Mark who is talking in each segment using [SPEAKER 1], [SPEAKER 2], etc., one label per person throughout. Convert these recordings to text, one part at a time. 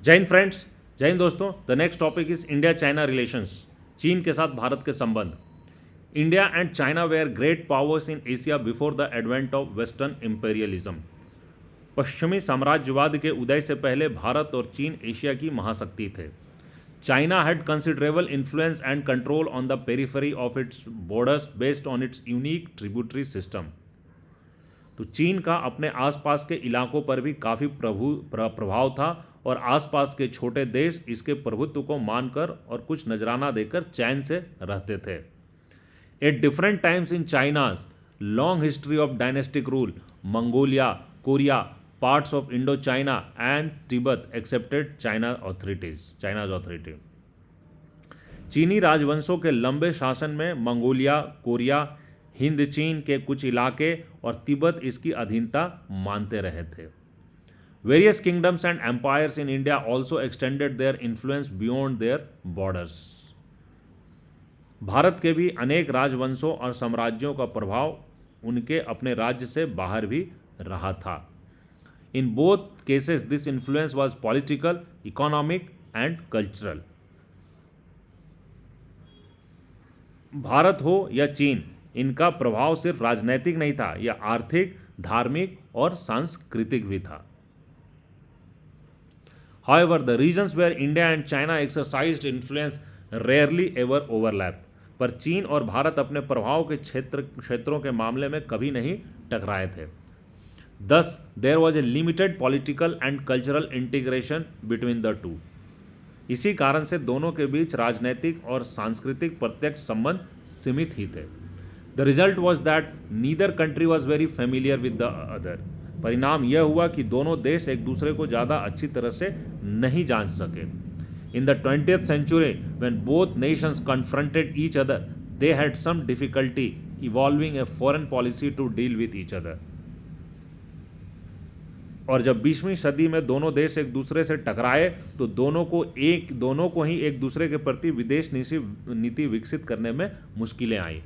[SPEAKER 1] जय हिंद फ्रेंड्स। जय हिंद दोस्तों। The next topic is India China relations. चीन के साथ भारत के संबंध। India and China were great powers in Asia before the advent of western imperialism. पश्चिमी साम्राज्यवाद के उदय से पहले भारत और चीन एशिया की महाशक्ति थे। China had considerable influence and control on the periphery of its borders based on its unique tributary system। तो चीन का अपने आसपास के इलाकों पर भी काफ़ी प्रभाव था और आसपास के छोटे देश इसके प्रभुत्व को मानकर और कुछ नजराना देकर चैन से रहते थे। At different times in China's long history of dynastic rule, Mongolia, Korea, parts of Indo China and Tibet accepted China's authority. चीनी राजवंशों के लंबे शासन में मंगोलिया, कोरिया, हिंद चीन के कुछ इलाके और तिब्बत इसकी अधीनता मानते रहे थे। Various kingdoms and empires in India also extended their influence beyond their borders. Bharat के भी अनेक राजवंशों और साम्राज्यों का प्रभाव उनके अपने राज्य से बाहर भी रहा था। In both cases this influence was political, economic and cultural. Bharat हो या चीन, इनका प्रभाव सिर्फ राजनैतिक नहीं था, यह आर्थिक, धार्मिक और सांस्कृतिक भी था। However, the regions where India and China exercised influence rarely ever overlap। पर चीन और भारत अपने प्रभाव के क्षेत्रों के मामले में कभी नहीं टकराए थे। Thus, there was a limited political and cultural integration between the two। इसी कारण से दोनों के बीच राजनीतिक और सांस्कृतिक प्रत्यक्ष संबंध सीमित ही थे। The result was that neither country was very familiar with the other. परिणाम यह हुआ कि दोनों देश एक दूसरे को ज़्यादा अच्छी तरह से नहीं जान सके। In the 20th century, when both nations confronted each other, they had some difficulty evolving a foreign policy to deal with each other। और जब 20वीं सदी में दोनों देश एक दूसरे से टकराए तो दोनों को ही एक दूसरे के प्रति विदेश नीति विकसित करने में मुश्किलें आईं।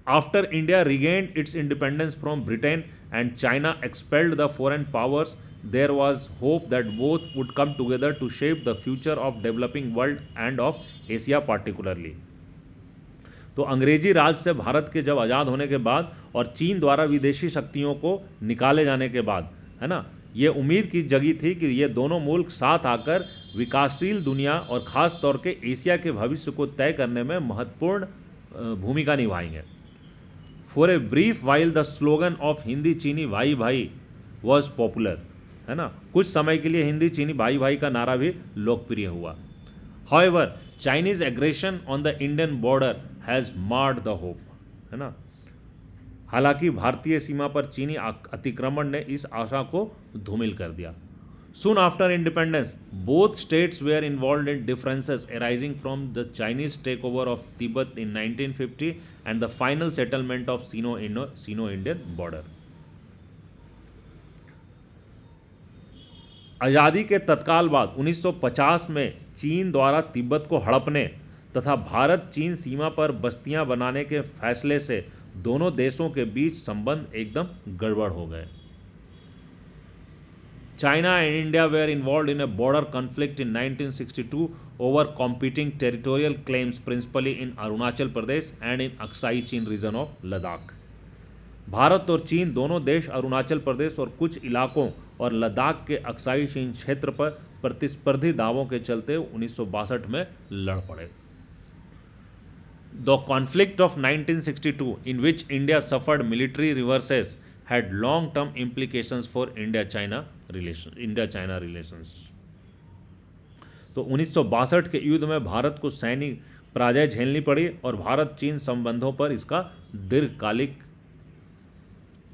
[SPEAKER 1] After India regained its independence from Britain and China expelled the foreign powers, there was hope that both would come together to shape the future of developing world and of Asia particularly। तो अंग्रेजी राज से भारत के जब आज़ाद होने के बाद और चीन द्वारा विदेशी शक्तियों को निकाले जाने के बाद, है ना, ये उम्मीद की जगी थी कि ये दोनों मुल्क साथ आकर विकासशील दुनिया और ख़ास तौर के एशिया के भविष्य को तय करने में महत्वपूर्ण भूमिका निभाएंगे। For a brief while the slogan of Hindi चीनी भाई भाई वॉज पॉपुलर, है ना, कुछ समय के लिए हिंदी चीनी भाई भाई का नारा भी लोकप्रिय हुआ। However, Chinese aggression on the Indian border has marred the hope, है ना। हालांकि भारतीय सीमा पर चीनी अतिक्रमण ने इस आशा को धूमिल कर दिया। Soon after independence, both states were involved in differences arising from the Chinese takeover of Tibet in 1950 and the final settlement of Sino-Indian border। आज़ादी के तत्काल बाद 1950 में चीन द्वारा तिब्बत को हड़पने तथा भारत चीन सीमा पर बस्तियां बनाने के फैसले से दोनों देशों के बीच संबंध एकदम गड़बड़ हो गए। China and India were involved in a border conflict in 1962 over competing territorial claims principally in Arunachal Pradesh and in Aksai Chin region of Ladakh। Bharat और चीन दोनों देश अरुणाचल प्रदेश और कुछ इलाकों और लद्दाख के अक्साई चीन क्षेत्र पर प्रतिस्पर्धी दावों के चलते 1962 में लड़ पड़े। The conflict of 1962, in which India suffered military reverses, had long-term implications for India-China relations। तो 1962 के युद्ध में भारत को सैनिक पराजय झेलनी पड़ी और भारत चीन संबंधों पर इसका दीर्घकालिक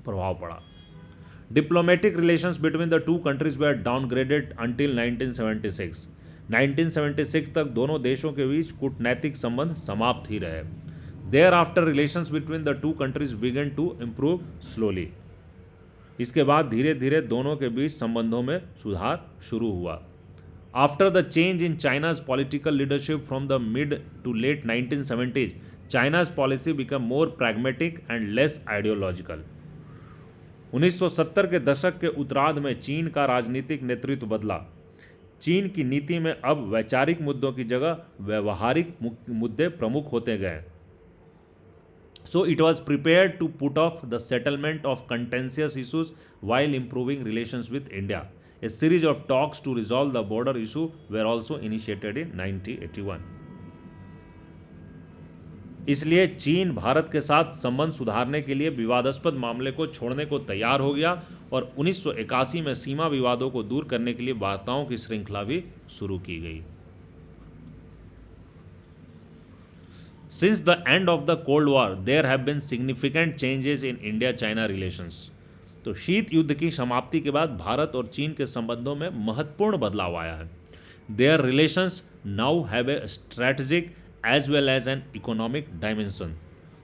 [SPEAKER 1] प्रभाव पड़ा। Diplomatic relations between the two countries were downgraded until 1976। 1976 तक दोनों देशों के बीच कूटनैतिक संबंध समाप्त ही रहे। Thereafter relations between the two countries began to improve slowly. इसके बाद धीरे धीरे दोनों के बीच संबंधों में सुधार शुरू हुआ। After the change in China's political leadership from the mid to late 1970s, China's policy become more pragmatic and less ideological. 1970 के दशक के उत्तरार्ध में चीन का राजनीतिक नेतृत्व बदला। चीन की नीति में अब वैचारिक मुद्दों की जगह व्यवहारिक मुद्दे प्रमुख होते गए। So it was prepared to put off the settlement of contentious issues while improving relations with India. A series of talks to resolve the border issue were also initiated in 1981. इसलिए चीन भारत के साथ संबंध सुधारने के लिए विवादास्पद मामले को छोड़ने को तैयार हो गया और 1981 में सीमा विवादों को दूर करने के लिए वार्ताओं की श्रृंखला भी शुरू की गई। Since the end of the Cold War, there have been significant changes in India-China relations. तो शीत युद्ध की समाप्ति के बाद भारत और चीन के संबंधों में महत्वपूर्ण बदलाव आया है। Their relations now have a strategic as well as an economic dimension.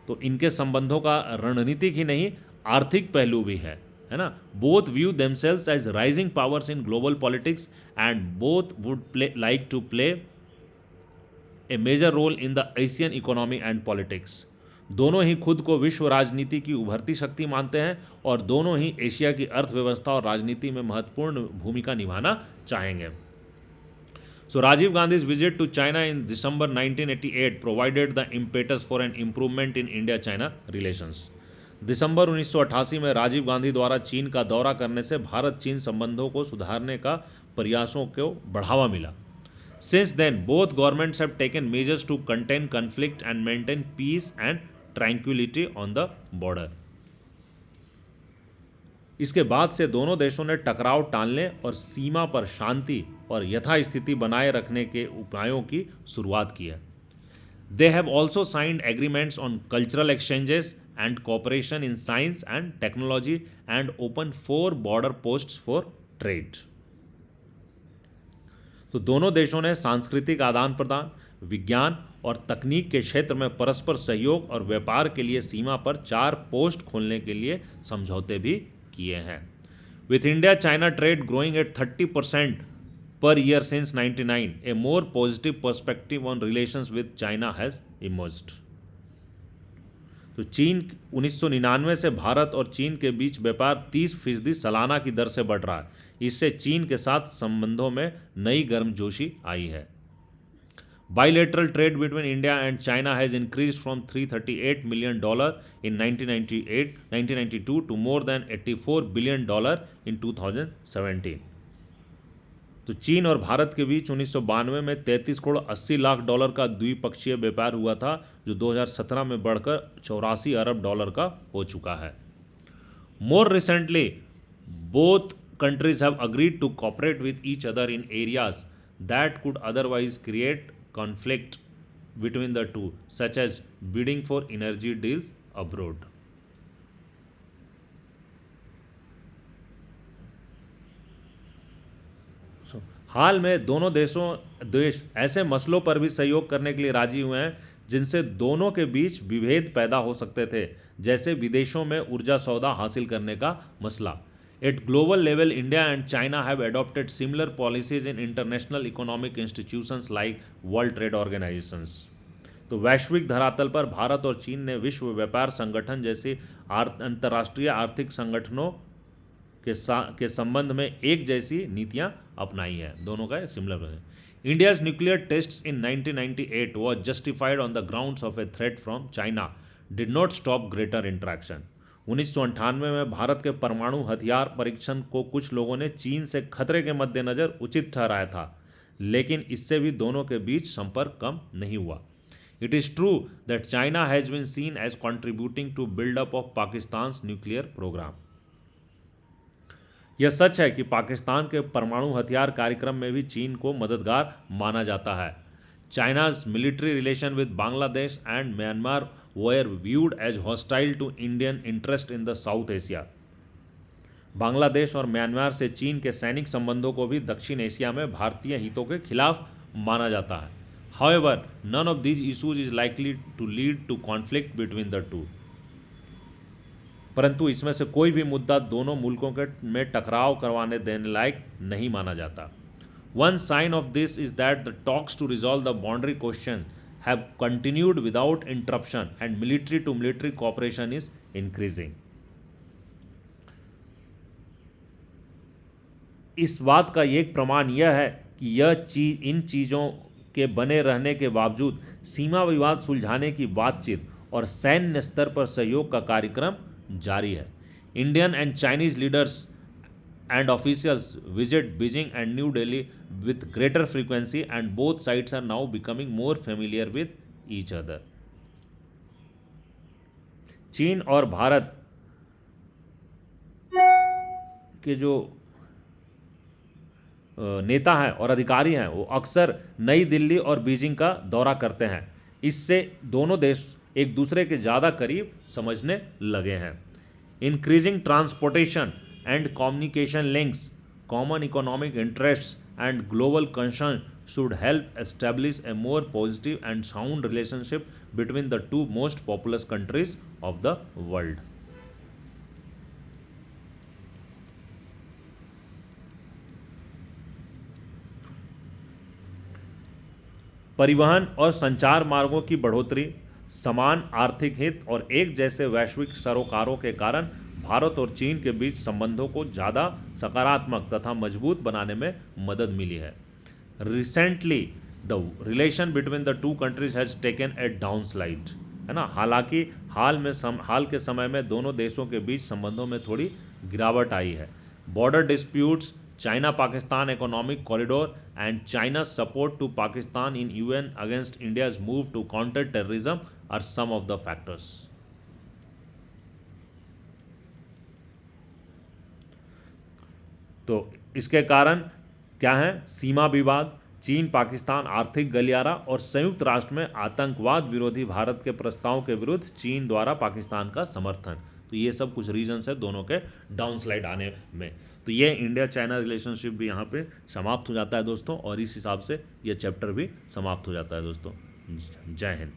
[SPEAKER 1] तो इनके संबंधों का रणनीतिक ही नहीं आर्थिक पहलू भी है ना। Both view themselves as rising powers in global politics and both would like to play a major role in the Asian economy and politics. दोनों ही खुद को विश्व राजनीति की उभरती शक्ति मानते हैं और दोनों ही एशिया की अर्थव्यवस्था और राजनीति में महत्वपूर्ण भूमिका निभाना चाहेंगे। So Rajiv Gandhi's visit to China in December 1988 provided the impetus for an improvement in India China relations. दिसंबर 1988 में राजीव गांधी द्वारा चीन का दौरा करने से भारत चीन संबंधों को सुधारने का प्रयासों को बढ़ावा मिला। Since then, both governments have taken measures to contain conflict and maintain peace and tranquility on the border. इसके बाद से दोनों देशों ने टकराव टालने और सीमा पर शांति और यथास्थिति बनाए रखने के उपायों की शुरुआत की है। They have also signed agreements on cultural exchanges and cooperation in science and technology and opened 4 border posts for trade. तो दोनों देशों ने सांस्कृतिक आदान प्रदान, विज्ञान और तकनीक के क्षेत्र में परस्पर सहयोग और व्यापार के लिए सीमा पर 4 पोस्ट खोलने के लिए समझौते भी किए हैं। With India China trade growing at 30% per year since 1999, A more positive perspective on relations with China has emerged. तो चीन 1999 से भारत और चीन के बीच व्यापार 30% सालाना की दर से बढ़ रहा है। इससे चीन के साथ संबंधों में नई गर्मजोशी आई है। Bilateral trade between India and China has increased from $338 million in 1992 to more than $84 billion in 2017। तो चीन और भारत के बीच 1992 में $33 करोड़ 80 लाख का द्विपक्षीय व्यापार हुआ था, जो 2017 में बढ़कर $84 अरब का हो चुका है। More recently both countries have agreed to cooperate with each other in areas that could otherwise create conflict between the two, such as bidding for energy deals abroad. हाल में दोनों देश ऐसे मसलों पर भी सहयोग करने के लिए राजी हुए हैं जिनसे दोनों के बीच विभेद पैदा हो सकते थे, जैसे विदेशों में ऊर्जा सौदा हासिल करने का मसला। At global level, India and China have adopted similar policies in international economic institutions like World Trade Organizations. तो वैश्विक धरातल पर भारत और चीन ने विश्व व्यापार संगठन जैसे अंतर्राष्ट्रीय आर्थिक संगठनों के संबंध में एक जैसी नीतियां अपनाई है। दोनों का सिमिलर है। India's nuclear tests in 1998 was justified on the grounds of a threat from China, did not stop greater interaction. 1998 में भारत के परमाणु हथियार परीक्षण को कुछ लोगों ने चीन से खतरे के मद्देनज़र उचित ठहराया था, लेकिन इससे भी दोनों के बीच संपर्क कम नहीं हुआ। It is true that China has been seen as contributing to buildup of Pakistan nuclear programme. यह सच है कि पाकिस्तान के परमाणु हथियार कार्यक्रम में भी चीन को मददगार माना जाता है। China's military relation with Bangladesh and Myanmar were viewed as hostile to Indian interest in the South Asia. Bangladesh और म्यांमार से चीन के सैनिक संबंधों को भी दक्षिण एशिया में भारतीय हितों के खिलाफ माना जाता है। However, none of these issues is likely to lead to conflict between the two. परंतु इसमें से कोई भी मुद्दा दोनों मुल्कों के में टकराव करवाने देने लायक नहीं माना जाता। One sign of this is that the talks to resolve the boundary question have continued without interruption and military to military cooperation is increasing. इस बात का एक प्रमाण यह है कि इन चीज़ों के बने रहने के बावजूद सीमा विवाद सुलझाने की बातचीत और सैन्य स्तर पर सहयोग का कार्यक्रम जारी है। Indian and Chinese leaders and officials visit Beijing and New Delhi with greater frequency, and both sides are now becoming more familiar with each other. चीन और भारत के जो नेता हैं और अधिकारी हैं वो अक्सर नई दिल्ली और बीजिंग का दौरा करते हैं। इससे दोनों देश एक दूसरे के ज़्यादा करीब समझने लगे हैं। Increasing transportation and communication links, common economic interests, and global concern should help establish a more positive and sound relationship between the two most populous countries of the world. परिवहन और संचार मार्गों की बढ़ोतरी, समान आर्थिक हित और एक जैसे वैश्विक सरोकारों के कारण भारत और चीन के बीच संबंधों को ज़्यादा सकारात्मक तथा मजबूत बनाने में मदद मिली है। Recently the relation between the two countries has taken a down slide, है ना। हालांकि हाल के समय में दोनों देशों के बीच संबंधों में थोड़ी गिरावट आई है। Border disputes, China Pakistan economic corridor and China support to Pakistan in UN against India's move to counter terrorism are some of the factors. तो इसके कारण क्या है? सीमा विवाद, चीन पाकिस्तान आर्थिक गलियारा और संयुक्त राष्ट्र में आतंकवाद विरोधी भारत के प्रस्ताव के विरुद्ध चीन द्वारा पाकिस्तान का समर्थन। तो ये सब कुछ रीजंस है दोनों के डाउनस्लाइड आने में। तो ये इंडिया चाइना रिलेशनशिप भी यहाँ पे समाप्त हो जाता है दोस्तों, और इस हिसाब से ये चैप्टर भी समाप्त हो जाता है दोस्तों। जय हिंद।